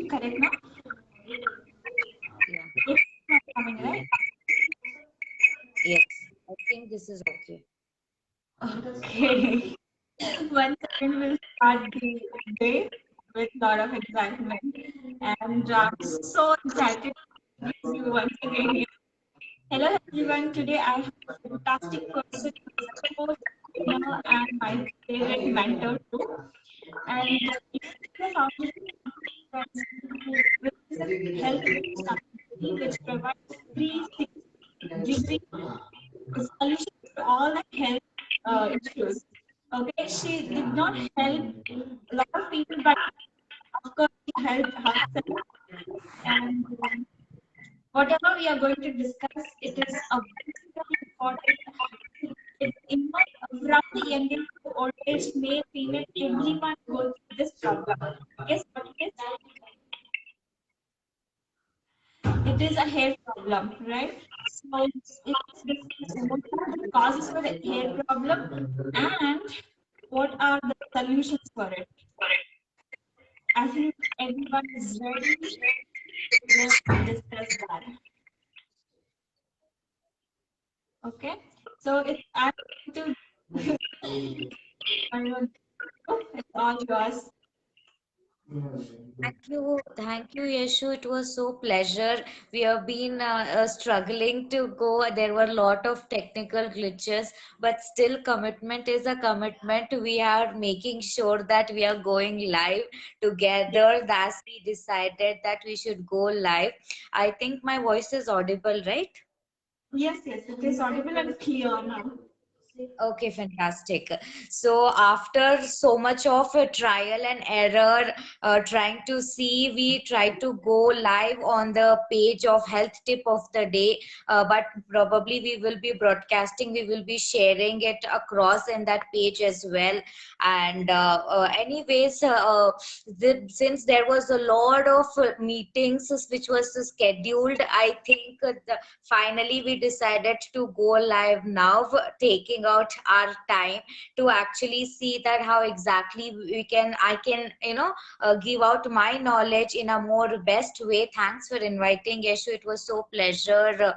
correct now? Yeah. It's not coming, right? Yes. I think this is okay. Okay. One second, we'll start the day with a lot of excitement. And I'm so excited to meet you once again. Hello, everyone. Today I have a fantastic person who is both trainer and my favorite mentor too. And it is the foundation of which is a health-based company which provides free giving solutions to all the health issues. Okay, she did not help a lot of people, but of course she helped herself. And whatever we are going to discuss, it is a very important. It involves from the young age to old age, male, female, everyone goes through this problem. Guess what it is? It is a hair problem, right? So it's discuss what are the causes for the hair problem and what are the solutions for it. I think everyone is ready. Let's discuss that. Okay. So it's I'm going to I'm going to it's all yours. Thank you, Yeshu. It was so pleasure. We have been struggling to go. There were a lot of technical glitches, but still, commitment is a commitment. We are making sure that we are going live together. Thus, we decided that we should go live. I think my voice is audible, right? Yes, yes, it is audible and clear now. Okay, fantastic. So after so much of a trial and error, trying to see, we tried to go live on the page of health tip of the day, but probably we will be broadcasting, we will be sharing it across in that page as well. And anyways, since there was a lot of meetings which was scheduled, I think finally we decided to go live now, taking out our time to actually see that how exactly I can give out my knowledge in a more best way. Thanks for inviting, Yeshu. It was so pleasure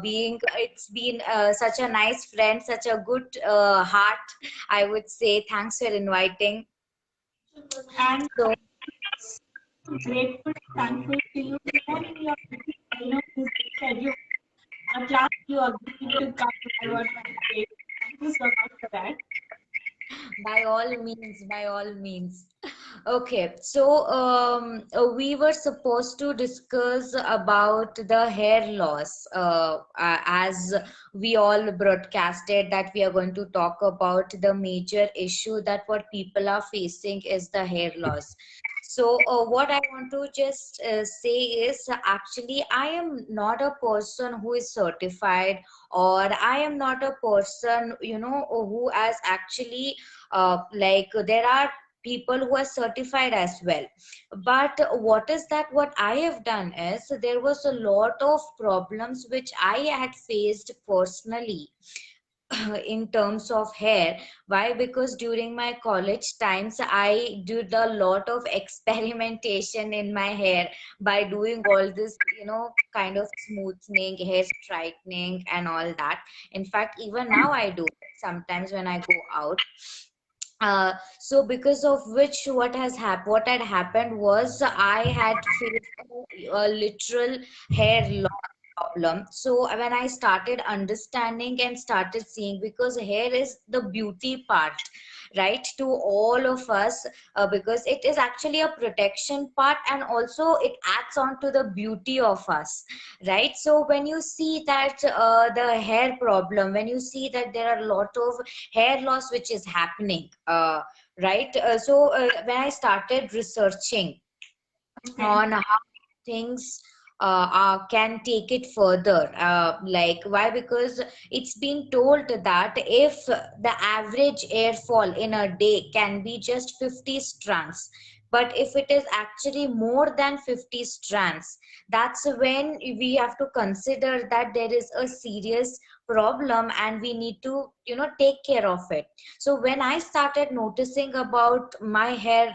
being it's been such a nice friend, such a good heart, I would say. Thanks for inviting. And So grateful, thankful to you. Even in your busy schedule, at last you agreed to come live on my page. Thank you so much for that. by all means, by all means. Okay, so we were supposed to discuss about the hair loss, as we all broadcasted that we are going to talk about the major issue that what people are facing is the hair loss. So what I want to just say is, actually I am not a person who is certified, or I am not a person who has actually like there are people who are certified as well. But what is that what I have done is, there was a lot of problems which I had faced personally in terms of hair. Why? Because during my college times I did a lot of experimentation in my hair by doing all this kind of smoothing, hair straightening and all that. In fact, even now I do it sometimes when I go out. So because of which, what had happened was, I had faced a literal hair loss problem. So when I started understanding and started seeing, because hair is the beauty part, right, to all of us, because it is actually a protection part, and also it adds on to the beauty of us, right? So when you see that the hair problem, when you see that there are a lot of hair loss which is happening, right? So when I started researching Okay. on how things can take it further. Like, why? Because it's been told that if the average airfall in a day can be just 50 strands, but if it is actually more than 50 strands, that's when we have to consider that there is a serious problem and we need to take care of it. So when I started noticing about my hair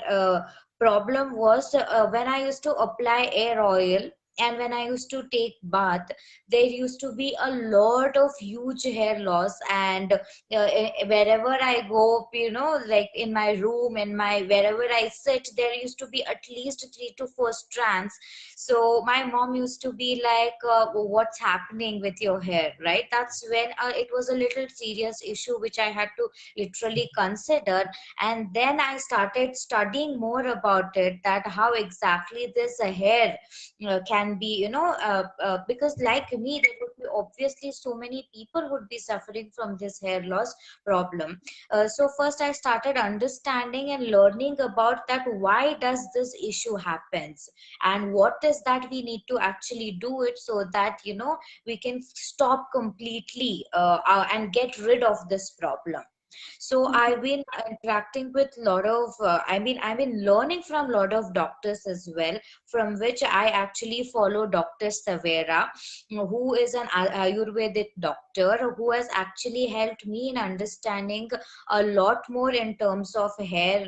problem was when I used to apply hair oil and when I used to take bath, there used to be a lot of huge hair loss. And wherever I go, like in my room, in my wherever I sit, there used to be at least 3 to 4 strands. So my mom used to be like, what's happening with your hair, right? That's when it was a little serious issue which I had to literally consider. And then I started studying more about it, that how exactly this hair can be, because like me, there would be obviously so many people would be suffering from this hair loss problem. So first I started understanding and learning about that, why does this issue happens, and what is that we need to actually do it, so that we can stop completely and get rid of this problem. So I've been interacting with a lot of, I've been learning from a lot of doctors as well, from which I actually follow Dr. Savera, who is an Ayurvedic doctor who has actually helped me in understanding a lot more in terms of hair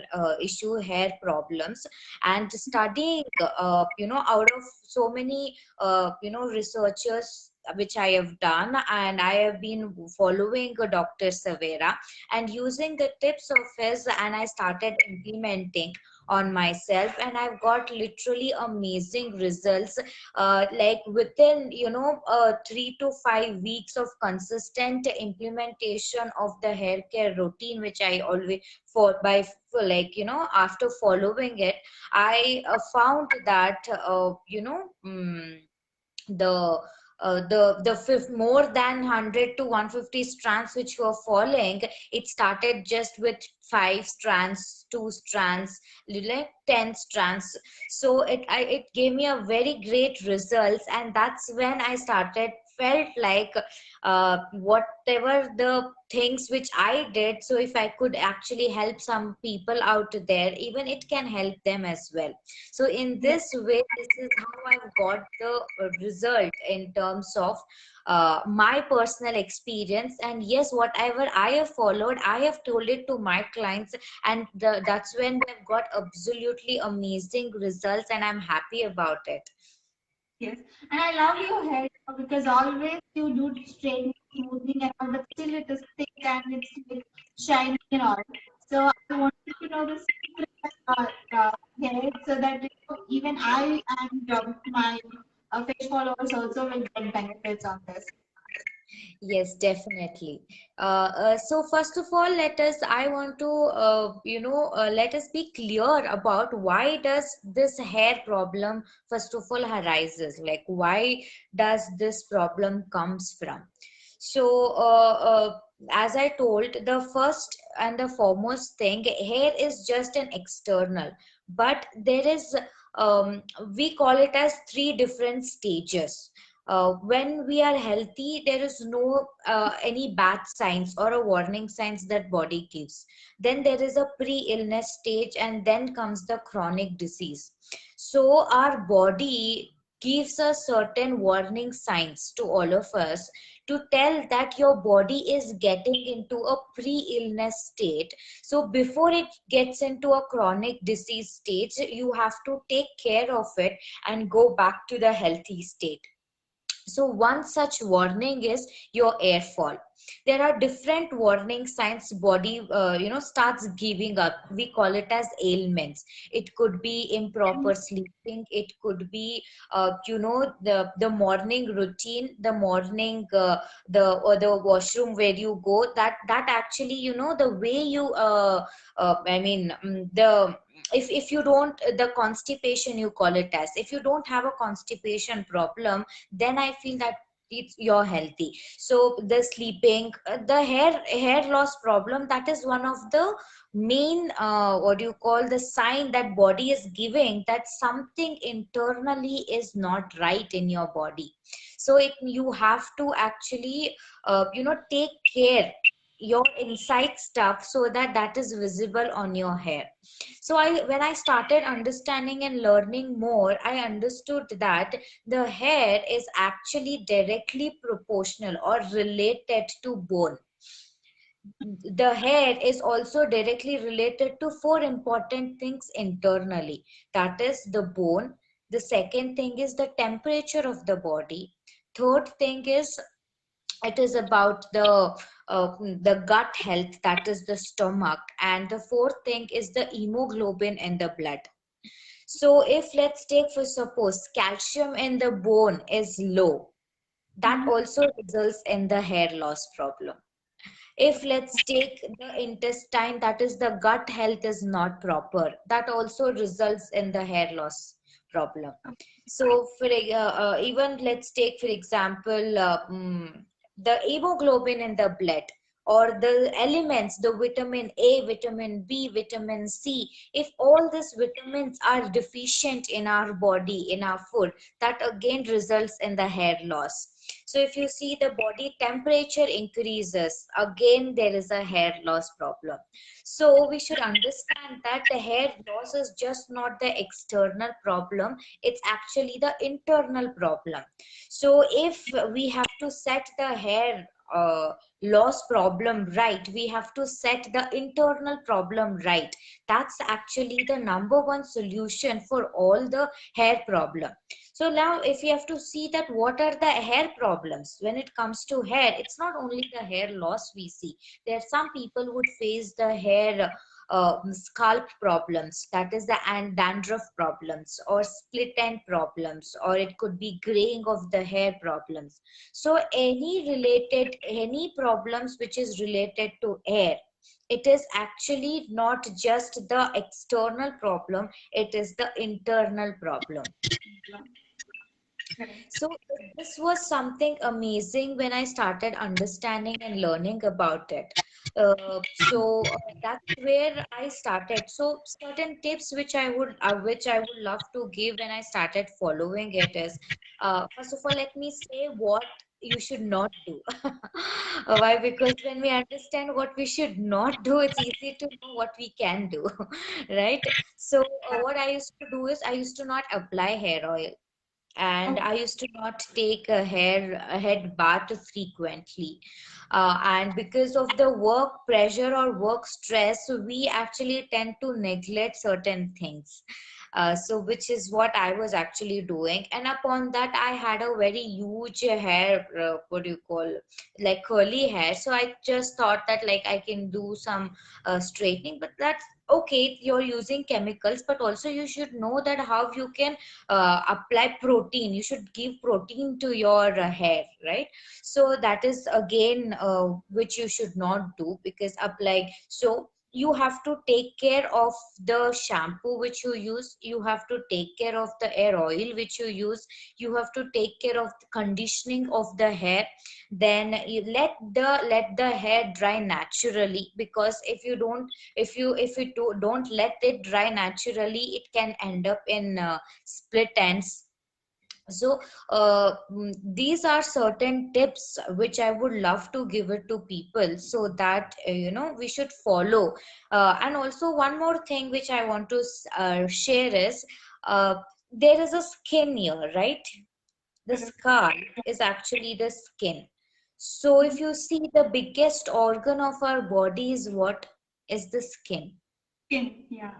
hair problems, and studying, out of so many, researchers which I have done, and I have been following Dr. Savera and using the tips of his, and I started implementing on myself, and I've got literally amazing results, like within 3 to 5 weeks of consistent implementation of the hair care routine, which I always for like after following it, I found that the more than 100 to 150 strands which were falling, it started just with 5 strands, 2 strands, like 10 strands. So it gave me a very great results, and that's when I started felt like, whatever the things which I did, so if I could actually help some people out there, even it can help them as well. So in Yes, this way, this is how I've got the result in terms of my personal experience. And yes, whatever I have followed, I have told it to my clients, and that's when they've got absolutely amazing results, and I'm happy about it. yes. And I love your hair because always you do straightening, smoothing, and all, but still it is thick and it's like shiny and all. So I wanted to know the secret of hair so that even I and my fish followers also will get benefits on this. Yes, definitely. So first of all, I want to, let us be clear about why does this hair problem, first of all, arises? Like, why does this problem comes from? So, as I told, the first and the foremost thing, hair is just an external, but there is, we call it as 3 different stages. When we are healthy, there is no any bad signs or a warning signs that body gives. Then there is a pre-illness stage, and then comes the chronic disease. So our body gives us certain warning signs to all of us, to tell that your body is getting into a pre-illness state. So before it gets into a chronic disease stage, you have to take care of it and go back to the healthy state. So one such warning is your air fall. There are different warning signs body starts giving up. We call it as ailments. It could be improper sleeping. It could be the morning routine, the morning the washroom where you go. That actually the way you the if you don't, the constipation you call it as, if you don't have a constipation problem, then I feel that you're healthy. So the sleeping, the hair loss problem, that is one of the main what do you call, the sign that body is giving that something internally is not right in your body. So you have to actually take care your inside stuff, so that that is visible on your hair. So when I started understanding and learning more, I understood that the hair is actually directly proportional or related to bone. the hair is also directly related to four important things internally. That is the bone. The second thing is the temperature of the body. Third thing is it is about the gut health, that is the stomach. And the fourth thing is the hemoglobin in the blood. So if let's take for suppose calcium in the bone is low, that Mm-hmm. also results in the hair loss problem. If let's take the intestine, that is the gut health is not proper, that also results in the hair loss problem. So for even let's take for example the hemoglobin in the blood, or the elements, the vitamin A, vitamin B, vitamin C, if all these vitamins are deficient in our body, in our food, that again results in the hair loss. So if you see the body temperature increases, again there is a hair loss problem. So we should understand that the hair loss is just not the external problem, it's actually the internal problem. So if we have to set the hair loss problem right, we have to set the internal problem right. That's actually the number one solution for all the hair problem. So now if you have to see that what are the hair problems, when it comes to hair, it's not only the hair loss we see. There are some people would face the hair scalp problems, that is the and dandruff problems, or split end problems, or it could be graying of the hair problems. So any problems which is related to hair, it is actually not just the external problem, it is the internal problem. Yeah. Correct. So this was something amazing when I started understanding and learning about it. That's where I started. So certain tips which I would love to give when I started following it is, first of all, let me say what you should not do. Why? Because when we understand what we should not do, it's easy to know what we can do, right? So what I used to do is I used to not apply hair oil, and Okay. I used to not take a head bath frequently. And because of the work pressure or work stress, we actually tend to neglect certain things. So which is what I was actually doing. And upon that, I had a very huge hair, what do you call, like curly hair. So I just thought that like I can do some straightening, but that's okay. You're using chemicals, but also you should know that how you can apply protein. You should give protein to your hair, right? So that is again which you should not do, because apply, so you have to take care of the shampoo which you use, you have to take care of the hair oil which you use, you have to take care of the conditioning of the hair. Then you let the hair dry naturally, because if you don't let it dry naturally, it can end up in split ends. So these are certain tips which I would love to give it to people, so that we should follow. And also one more thing which I want to share is, uh, there is a skin here, right? The Correct. skull is actually the skin. So Mm-hmm. if you see, the biggest organ of our body is what? Is the skin. Skin. Yeah.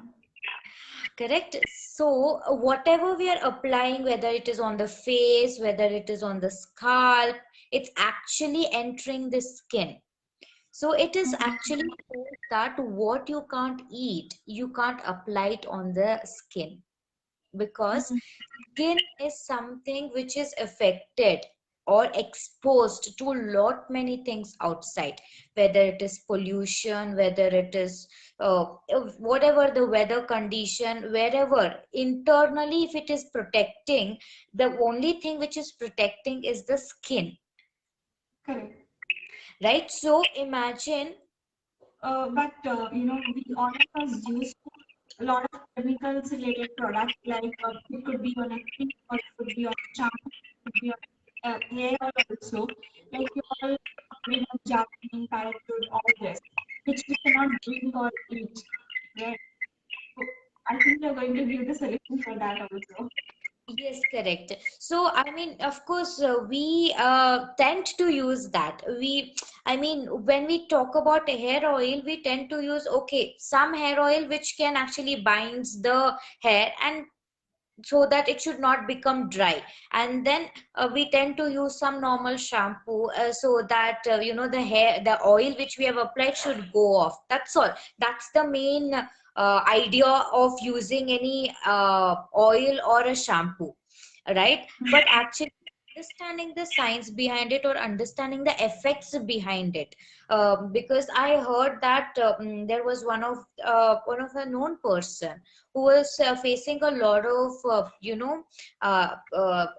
Correct. So, whatever we are applying, whether it is on the face, whether it is on the scalp, it's actually entering the skin. So, it is Mm-hmm. actually told that what you can't eat, you can't apply it on the skin, because Mm-hmm. skin is something which is affected or exposed to lot many things outside, whether it is pollution, whether it is whatever the weather condition, wherever internally, if it is protecting, the only thing which is protecting is the skin, Correct. right? So imagine. But we all of us use a lot of chemicals related products, like it could be on a cream, or it could be on shampoo, it could be on hair oil also. Like you all already know jasmine, parachute, all this, which we cannot drink or eat, right? So I think you're going to give the solution for that also. Yes, correct. So, I mean, of course, we tend to use that. I mean, when we talk about hair oil, we tend to use, okay, some hair oil which can actually binds the hair and so that it should not become dry, and then we tend to use some normal shampoo so that the oil which we have applied should go off. That's all. That's the main idea of using any oil or a shampoo, right? But actually understanding the science behind it or understanding the effects behind it, because I heard that there was one of a known person who was facing a lot of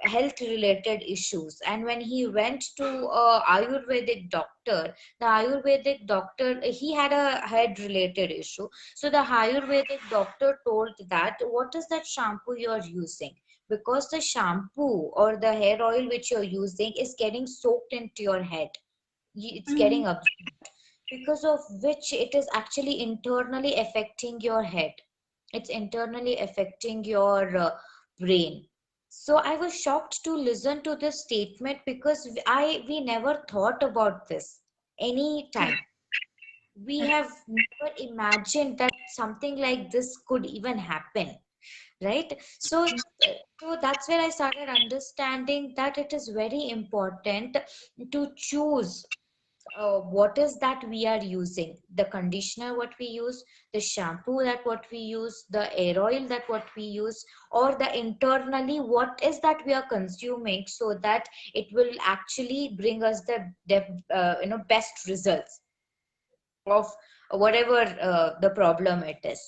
health related issues, and when he went to a ayurvedic doctor, the ayurvedic doctor, he had a head related issue. So the ayurvedic doctor told that, what is that shampoo you're using? Because the shampoo or the hair oil which you're using is getting soaked into your head. It's Mm-hmm. getting absorbed, because of which it is actually internally affecting your head. It's internally affecting your brain. So I was shocked to listen to this statement, because we never thought about this any time. We have never imagined that something like this could even happen, right? So that's where I started understanding that it is very important to choose what is that we are using, the conditioner what we use, the shampoo that what we use, the hair oil that what we use, or the internally what is that we are consuming, so that it will actually bring us the best results of whatever the problem it is.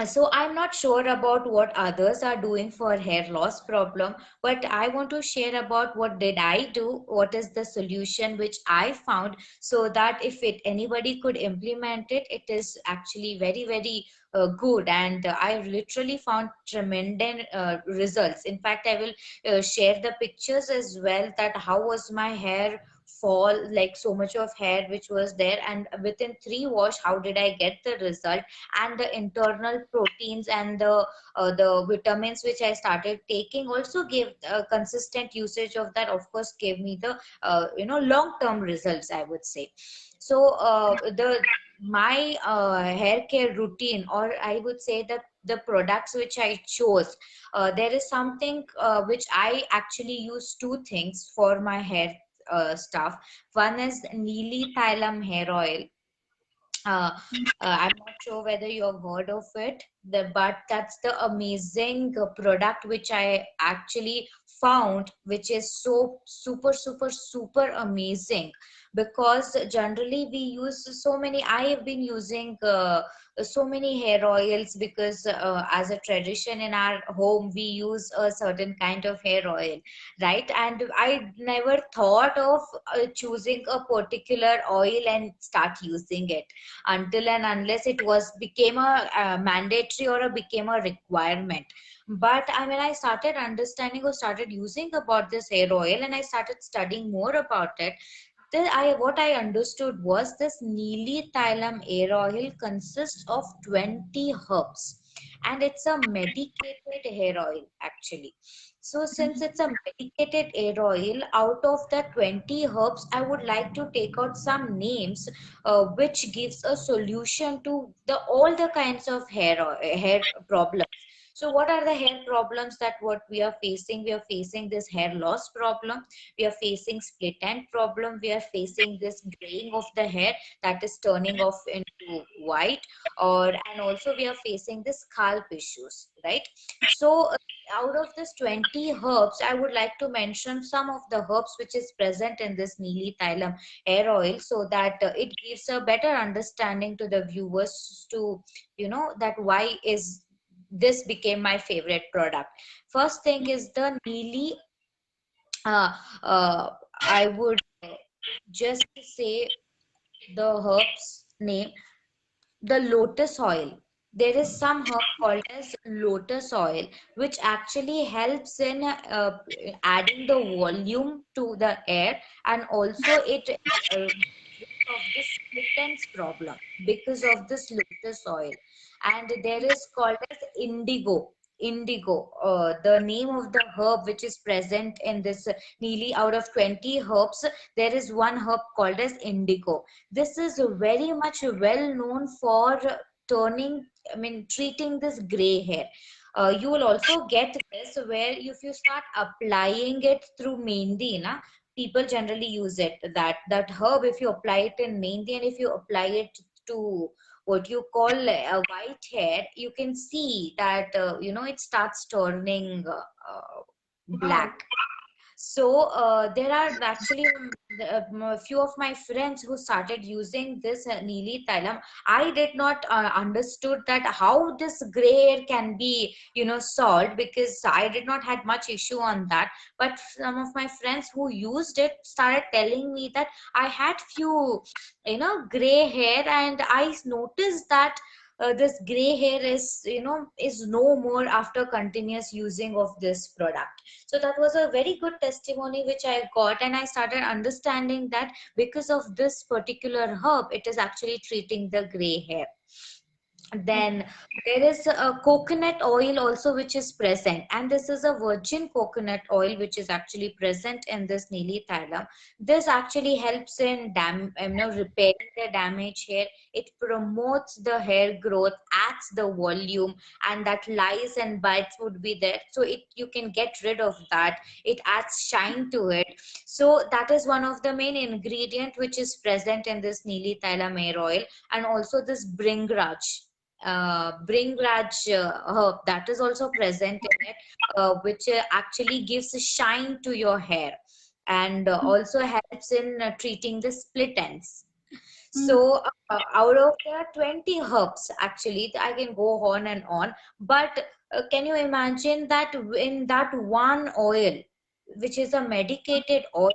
So I'm not sure about what others are doing for hair loss problem, but I want to share about what did I do, what is the solution which I found, so that if it anybody could implement it, it is actually very very good, and I literally found tremendous results. In fact, I will share the pictures as well, that how was my hair fall, like so much of hair which was there, and within 3 wash how did I get the result, and the internal proteins and the vitamins which I started taking also gave consistent usage of that, of course gave me the long term results, I would say. So the my hair care routine, or I would say that the products which I chose, there is something which I actually use two things for my hair stuff. One is nili thailam hair oil. uh, I'm not sure whether you have heard of it, but that's the amazing product which I actually found, which is so super, super, super amazing. Because generally we use so many, I have been using so many hair oils, because as a tradition in our home, we use a certain kind of hair oil, right? And I never thought of choosing a particular oil and start using it until and unless it was became a mandatory or a became a requirement. But I mean, I started understanding or started using about this hair oil, and I started studying more about it. Then what I understood was this nili thailam hair oil consists of 20 herbs, and it's a medicated hair oil actually. So since it's a medicated hair oil, out of the 20 herbs, I would like to take out some names which gives a solution to the all the kinds of hair problems. So what are the hair problems that what we are facing? We are facing this hair loss problem, we are facing split end problem, we are facing this graying of the hair that is turning off into white, or and also we are facing the scalp issues, right? So out of this 20 herbs, I would like to mention some of the herbs which is present in this nili thailam hair oil, so that it gives a better understanding to the viewers to that why is this became my favorite product. First thing is the nili. uh, uh, I would just say the herb's name, the lotus oil. There is some herb called as lotus oil, which actually helps in adding the volume to the air, and also it of this split ends problem because of this lotus oil. And there is called as indigo. indigo, the name of the herb which is present in this nili. Out of 20 herbs, there is one herb called as indigo. This is very much well known for turning, I mean, treating this gray hair. You will also get this where if you start applying it through mehndi, na, people generally use it. That herb, if you apply it in mehndi and if you apply it to what you call a white hair, you can see that it starts turning Wow. black. So there are actually a few of my friends who started using this nili thailam. I did not understood that how this gray hair can be solved, because I did not had much issue on that. But some of my friends who used it started telling me that I had few gray hair, and I noticed that this gray hair is no more after continuous using of this product. So that was a very good testimony which I got, and I started understanding that because of this particular herb, it is actually treating the gray hair. Then there is a coconut oil also which is present, and this is a virgin coconut oil which is actually present in this nili thylam. This actually helps in repairing the damaged hair. It promotes the hair growth, adds the volume, and that lice and bites would be there, so it you can get rid of that. It adds shine to it. So that is one of the main ingredient which is present in this nili thylam hair oil. And also this bringraj herb, that is also present in it, which actually gives a shine to your hair, and also helps in treating the split ends. Mm. So out of the 20 herbs, actually, I can go on and on. But can you imagine that in that one oil, which is a medicated oil,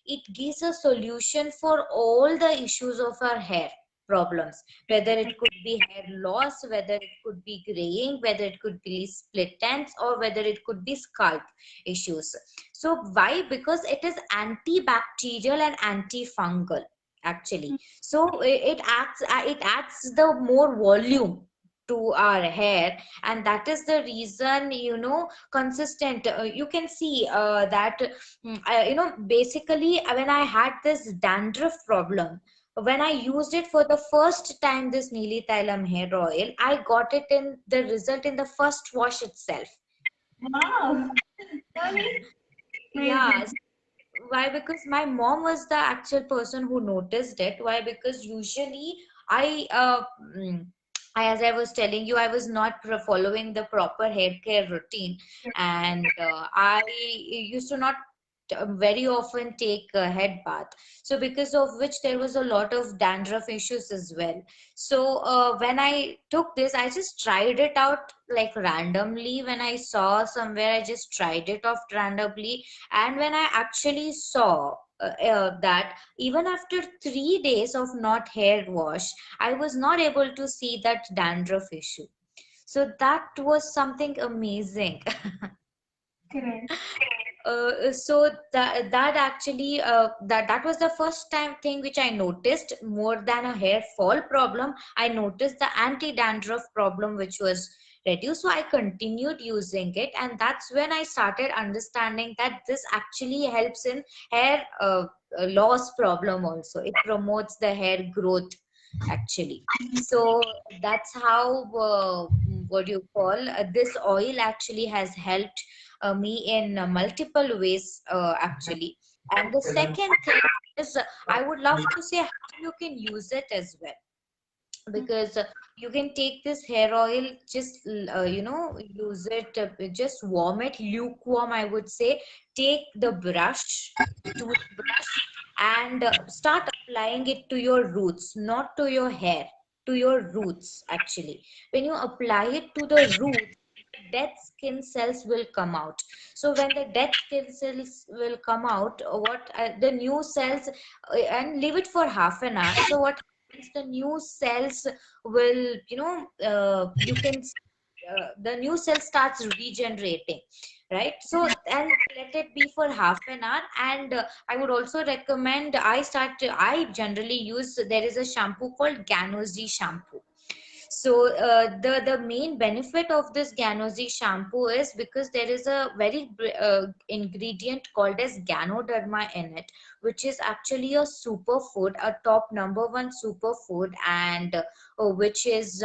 it gives a solution for all the issues of our hair problems, whether it could be hair loss, whether it could be graying, whether it could be split ends, or whether it could be scalp issues. So why? Because it is antibacterial and antifungal actually. So it adds the more volume to our hair, and that is the reason consistent. You can see that basically when I had this dandruff problem, when I used it for the first time, this nili thailam hair oil, I got it in the result in the first wash itself. Wow. Really Yeah. amazing. Why? Because my mom was the actual person who noticed it. Why? Because usually I as I was telling you, I was not following the proper hair care routine, and I used to not very often take a head bath. So because of which there was a lot of dandruff issues as well. So when I took this, I just tried it out like randomly. When I saw somewhere, I just tried it off randomly, and when I actually saw that even after 3 days of not hair wash, I was not able to see that dandruff issue. So that was something amazing. Correct. So that actually that was the first time thing which I noticed. More than a hair fall problem, I noticed the anti dandruff problem which was reduced. So I continued using it, and that's when I started understanding that this actually helps in hair loss problem also. It promotes the hair growth actually. So that's how what you call this oil actually has helped me in multiple ways actually. And the second thing is I would love to say how you can use it as well, because you can take this hair oil, just use it, just warm it lukewarm, I would say. Take the brush, toothbrush, and start applying it to your roots, not to your hair, to your roots actually. When you apply it to the roots, dead skin cells will come out. So when the dead skin cells will come out, what the new cells, and leave it for half an hour. So what happens, the new cells will, you can the new cell starts regenerating, right? So and let it be for half an hour. And I would also recommend, I generally use, there is a shampoo called Ganoshampoo. So the main benefit of this Ganozi shampoo is because there is a very ingredient called as Ganoderma in it, which is actually a superfood, a top number one superfood, and which is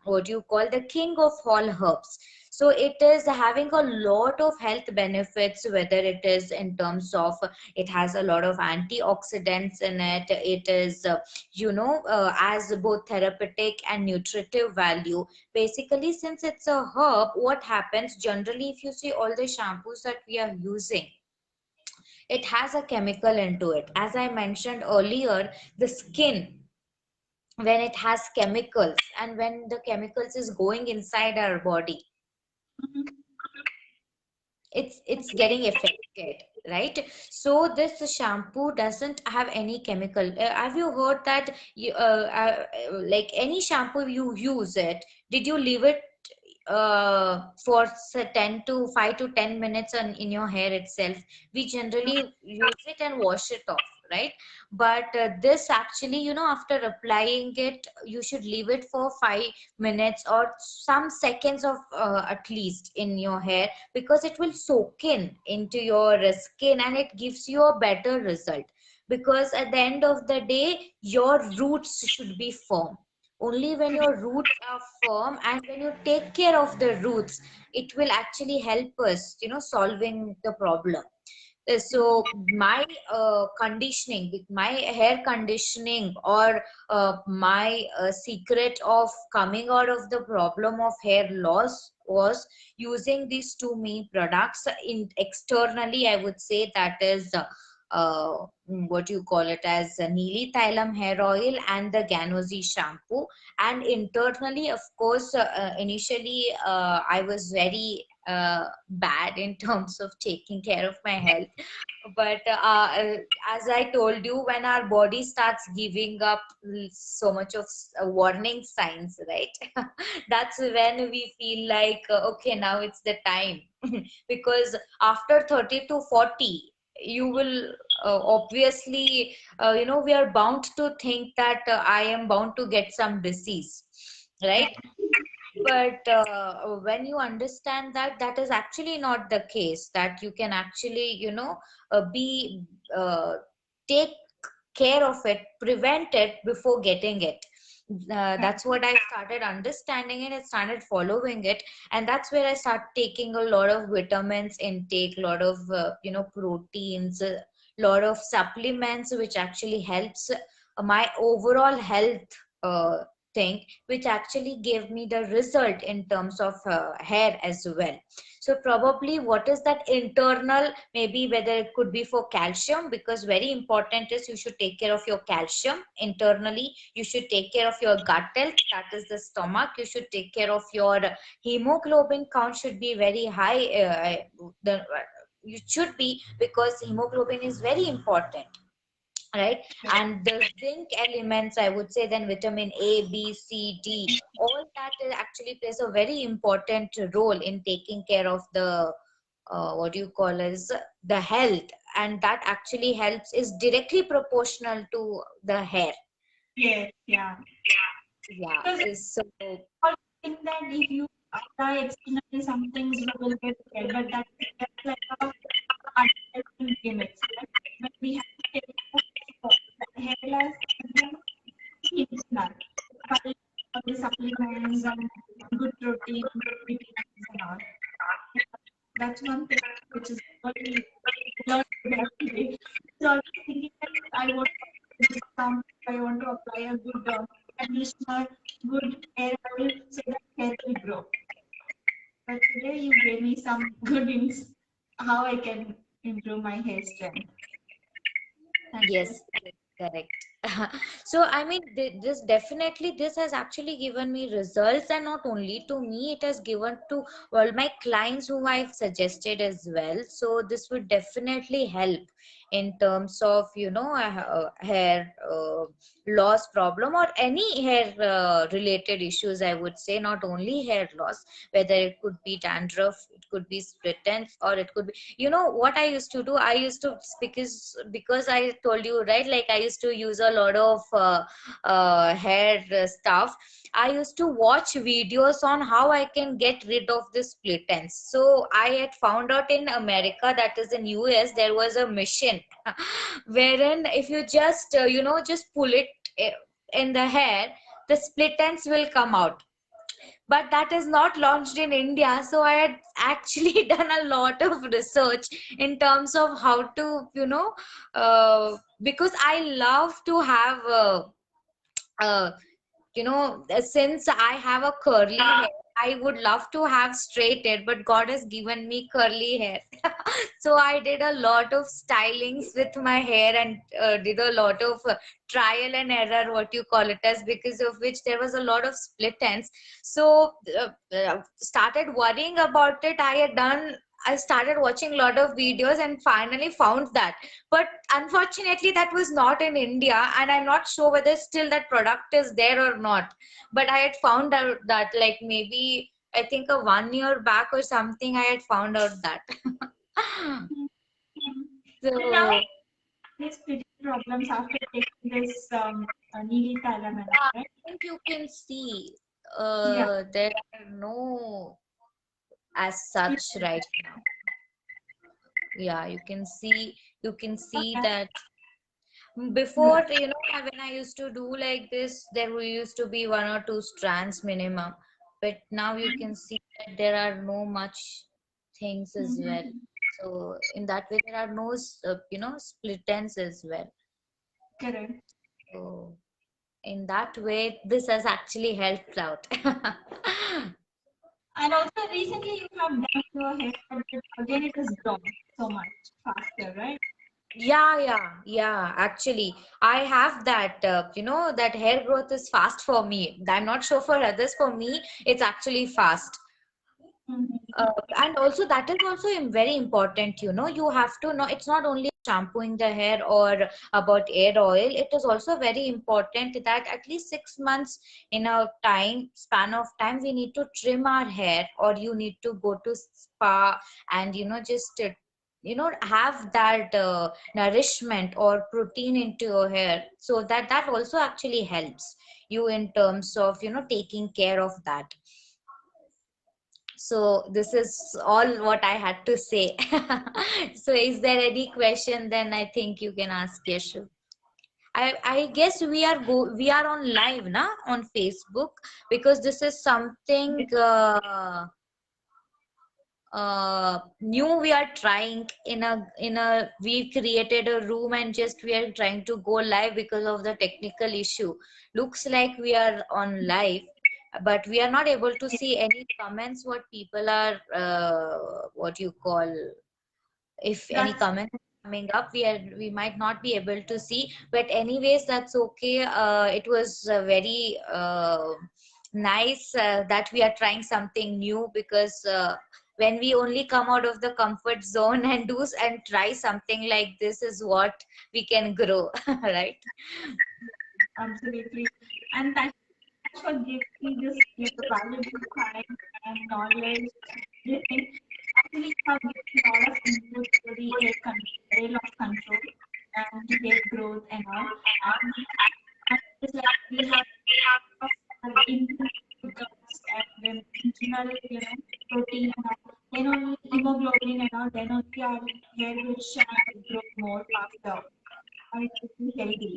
what you call the king of all herbs. So it is having a lot of health benefits, whether it is in terms of it has a lot of antioxidants in it. It is as both therapeutic and nutritive value. Basically, since it's a herb, what happens generally, if you see all the shampoos that we are using, it has a chemical into it. As I mentioned earlier, the skin, when it has chemicals and when the chemicals is going inside our body, Mhm. it's Okay. getting affected, right? So this shampoo doesn't have any chemical. Have you heard that like any shampoo you use it, did you leave it for 10 to 5 to 10 minutes in your hair itself? We generally use it and wash it off, right? But this actually, after applying it, you should leave it for 5 minutes or some seconds of at least in your hair, because it will soak in into your skin and it gives you a better result. Because at the end of the day, your roots should be firm. Only when your roots are firm and when you take care of the roots, it will actually help us, solving the problem. So my conditioning, with my hair conditioning, or my secret of coming out of the problem of hair loss was using these two main products. In externally, I would say that is what you call it as nili thailam hair oil and the Ganozi shampoo. And internally, of course, initially I was very bad in terms of taking care of my health. But as I told you, when our body starts giving up so much of warning signs, right? That's when we feel like, okay, now it's the time. Because after 30 to 40, you will obviously, we are bound to think that I am bound to get some disease, right? Right. But when you understand that that is actually not the case, that you can actually, be take care of it, prevent it before getting it. Right. That's what I started understanding, and I started following it. And that's where I start taking a lot of vitamins intake, a lot of proteins, a lot of supplements, which actually helps my overall health thing, which actually gave me the result in terms of hair as well. So probably what is that internal, maybe whether it could be for calcium, because very important is you should take care of your calcium internally. You should take care of your gut health, that is the stomach. You should take care of your hemoglobin count, should be very high. You should be, because hemoglobin is very important, right? And the zinc elements, I would say, then vitamin A, B, C, D, all that actually plays a very important role in taking care of the what do you call as the health. And that actually helps, is directly proportional to the hair. Yes. Yeah. Yeah, Because so all think that if you apply externally, some things will get there, but that is just like a advertising gimmicks. But when we have to take care of the hair loss, then internal, by all the supplements and good protein, good vitamins and all. That's one thing which is really learned every day. So always thinking that I want to do this I want to apply a good conditioner, good hair oil so that hair will grow. But today you gave me some good hints how I can improve my hair strength. Thank you. yes, yes, correct. So, I mean, this definitely, this has actually given me results, and not only to me, it has given to all my clients whom I've suggested as well. So, this would definitely help in terms of, hair loss problem or any hair related issues, I would say, not only hair loss, whether it could be dandruff, it could be split ends, or it could be, what I used to do, I used to, because I told you, right, like I used to use a lot of hair stuff. I used to watch videos on how I can get rid of the split ends. So I had found out in America, that is in US, there was a machine wherein if you just just pull it uh, in the hair, the split ends will come out. But that is not launched in India. So I had actually done a lot of research in terms of how to, because I love to have uh, since I have a curly hair, I would love to have straight hair, but God has given me curly hair. So I did a lot of stylings with my hair and did a lot of trial and error, what you call it as, because of which there was a lot of split ends. So started worrying about it. I started watching a lot of videos and finally found that. But unfortunately, that was not in India, and I'm not sure whether still that product is there or not. But I had found out that, like, maybe I think a 1 year back or something, I had found out that. And now So these pretty problems after taking this nili thailam, I right? think you can see Yeah. there are no as such right now. Yeah, you can see Okay. that. Yeah. Before, when I used to do like this, there used to be 1 or 2 strands minimum. But now you can see that there are no much things as well. Mhm. So in that way, there are no, split ends as well. Correct. So in that way, this has actually helped out. And also recently you have done your haircut, but again it has grown so much faster, right? Yeah. Actually, I have that, that hair growth is fast for me. I'm not sure for others. For me, it's actually fast. Mm-hmm. Uh, and also that is also very important, you have to know it's not only shampooing the hair or about hair oil. It is also very important that at least 6 months in a time span of time we need to trim our hair, or you need to go to spa and just have that nourishment or protein into your hair, so that also actually helps you in terms of taking care of that. So this is all what I had to say. So is there any question? Then I think you can ask Yashu. I guess we are on live now on Facebook, because this is something new we are trying we created a room and just we are trying to go live because of the technical issue. Looks like we are on live, but we are not able to see any comments what people are what you call, if any That's comment is coming up, we might not be able to see. But anyways, that's okay. It was very nice that we are trying something new, because when we only come out of the comfort zone and and try something like this is what we can grow. Right. absolutely. And thank you for giving me this valuable time and knowledge and everything. Actually, you have given a lot of input to the hair loss control and to hair growth and all. And it's like we have of internal gums and internal, protein and all. Then only hemoglobin and all. Then only our hair will shine, will grow more faster, and it will be healthy.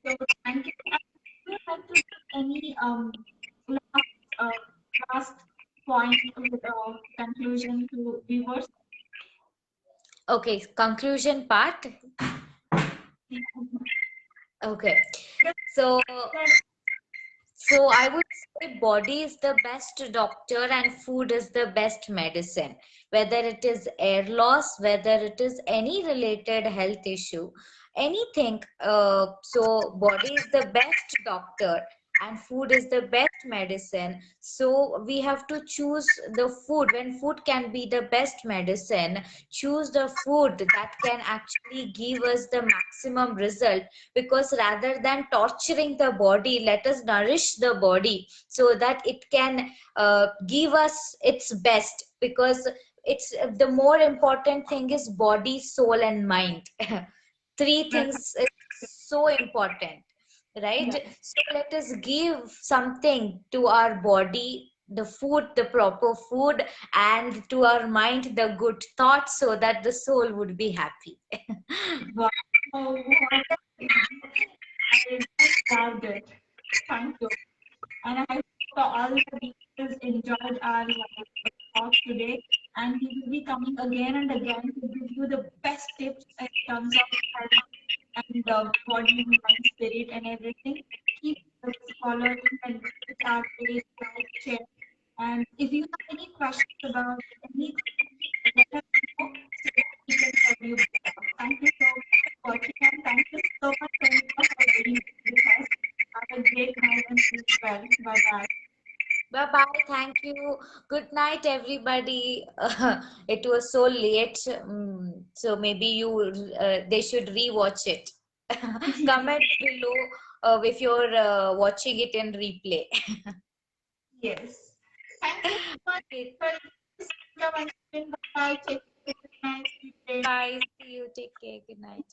So thank you. And would you like to give any last uh, last point with conclusion to viewers? Okay, conclusion part. Okay, so I would say body is the best doctor and food is the best medicine. Whether it is air loss, whether it is any related health issue, anything. So body is the best doctor. and food is the best medicine. So we have to choose the food. When food can be the best medicine, choose the food that can actually give us the maximum result. Because rather than torturing the body, let us nourish the body so that it can give us its best. Because it's the more important thing is body, soul, and mind. Three Right. things is so important, right? Yeah. So let us give something to our body, the food, the proper food, and to our mind, the good thoughts, so that the soul would be happy. Wow. What I just loved it. Thank you. And I hope all the viewers enjoyed our live talk today. And we will be coming again and again to give you the best tips in terms of health and body, mind, spirit, and everything. Keep following and visit our page, like, share. And if you have any questions about anything, let us know so that we can help you better. Thank you so much for watching, and thank you so much, Sonika, for being with us. Have a great night and sleep well. Bye bye. Bye bye. Thank you. Good night, everybody. It was so late, so maybe they should rewatch it. Comment below if you're watching it in replay. Yes. Thank you so much Okay. for Sonika once again. Bye bye. Take care. Good night. Sleep well. Bye. See you. Take care. Good night.